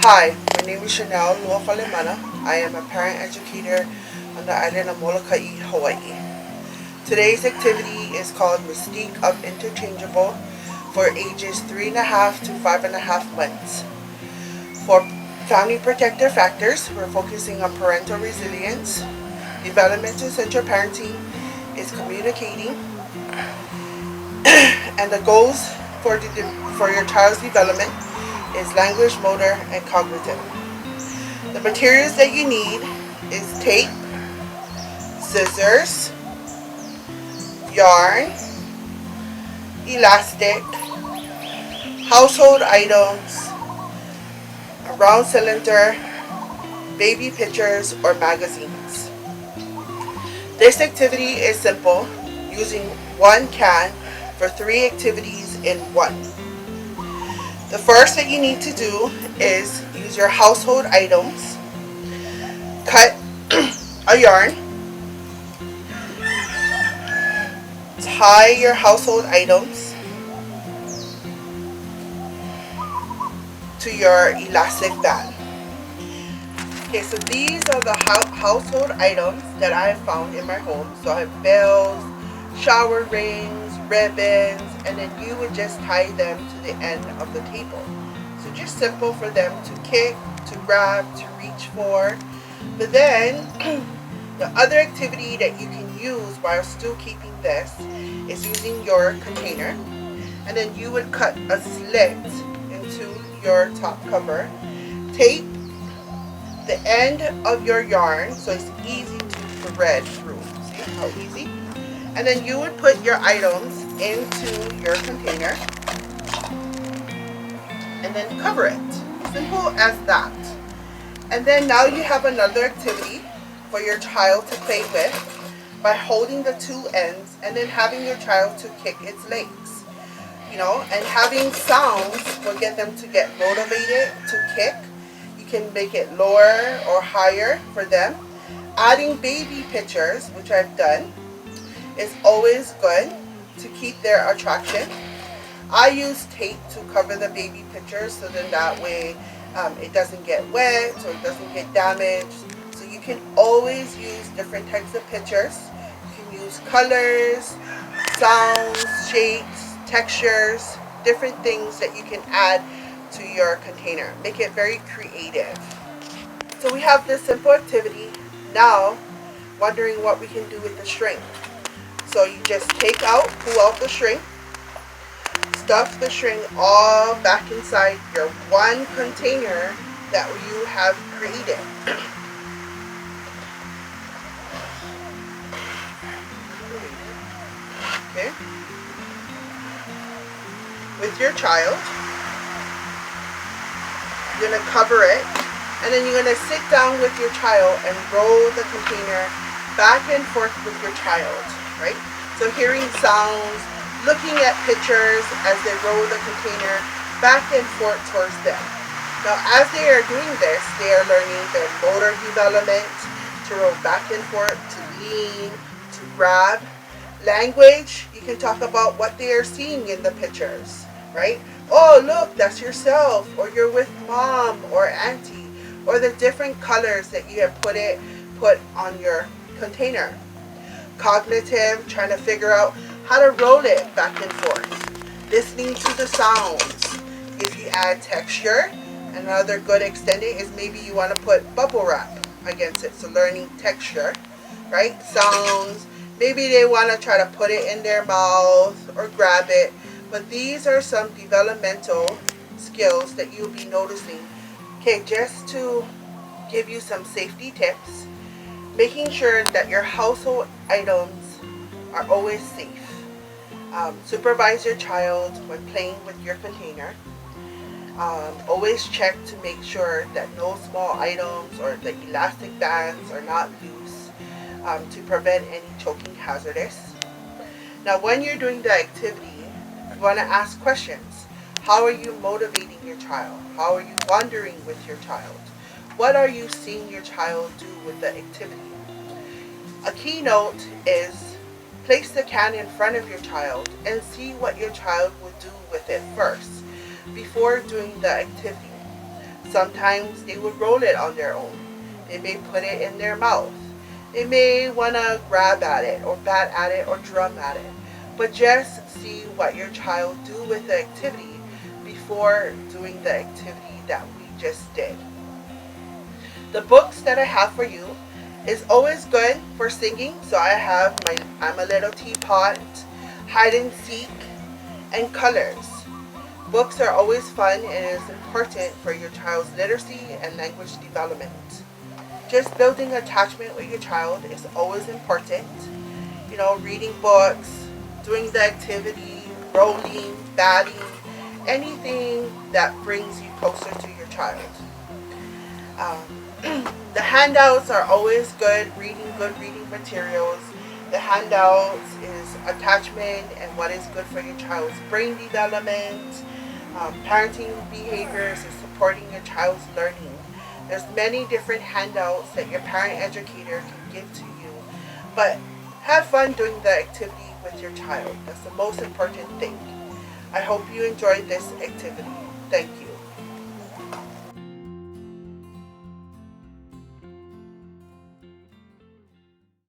Hi, my name is Chanel Luafalemana. I am a parent educator on the island of Molokai, Hawaii. Today's activity is called Mystique of Interchangeable for ages 3.5 to 5.5 months. For family protective factors, we're focusing on parental resilience. Developmental central parenting is communicating, and the goals for your child's development is language, motor, and cognitive. The materials that you need is tape, scissors, yarn, elastic, household items, a round cylinder, baby pictures, or magazines. This activity is simple, using one can for 3 activities in one. The first that you need to do is use your household items, cut a yarn, tie your household items to your elastic band. Okay, so these are the household items that I have found in my home. So I have bells, shower rings, ribbons, and then you would just tie them to the end of the table. So just simple for them to kick, to grab, to reach for. But then the other activity that you can use while still keeping this is using your container, and then you would cut a slit into your top cover, tape the end of your yarn so it's easy to thread through. See how easy? And then you would put your items into your container and then cover it. Simple as that. And then now you have another activity for your child to play with by holding the two ends and then having your child to kick its legs. And having sounds will get them to get motivated to kick. You can make it lower or higher for them. Adding baby pictures, which I've done, is always good to keep their attraction. I use tape to cover the baby pictures so then that way it doesn't get wet or it doesn't get damaged. So you can always use different types of pictures. You can use colors, sounds, shapes, textures, different things that you can add to your container. Make it very creative. So we have this simple activity. Now, wondering what we can do with the string. So you just pull out the string, stuff the string all back inside your one container that you have created. Okay. With your child, you're going to cover it, and then you're going to sit down with your child and roll the container back and forth with your child, right? So hearing sounds, looking at pictures as they roll the container back and forth towards them. Now as they are doing this, they are learning their motor development, to roll back and forth, to lean, to grab. Language, you can talk about what they are seeing in the pictures, right? Oh, look, that's yourself, or you're with mom or auntie, or the different colors that you have put on your container. Cognitive, trying to figure out how to roll it back and forth. Listening to the sounds. If you add texture, another good extended is maybe you want to put bubble wrap against it. So learning texture, right? Sounds. Maybe they want to try to put it in their mouth or grab it. But these are some developmental skills that you'll be noticing. Okay, just to give you some safety tips, making sure that your household items are always safe. Supervise your child when playing with your container. Always check to make sure that no small items or the elastic bands are not loose, to prevent any choking hazardous. Now when you're doing the activity, you want to ask questions. How are you motivating your child? How are you wandering with your child? What are you seeing your child do with the activity? A keynote is place the can in front of your child and see what your child would do with it first before doing the activity. Sometimes they would roll it on their own. They may put it in their mouth. They may want to grab at it or bat at it or drum at it. But just see what your child do with the activity before doing the activity that we just did. The books that I have for you is always good for singing. So I have my I'm a Little Teapot, Hide and Seek, and Colors. Books are always fun and it is important for your child's literacy and language development. Just building attachment with your child is always important. You know, reading books, doing the activity, rolling, batting, anything that brings you closer to your child. The handouts are always good reading materials. The handouts is attachment and what is good for your child's brain development, parenting behaviors, and supporting your child's learning. There's many different handouts that your parent educator can give to you, but have fun doing the activity with your child. That's the most important thing. I hope you enjoyed this activity. Thank you.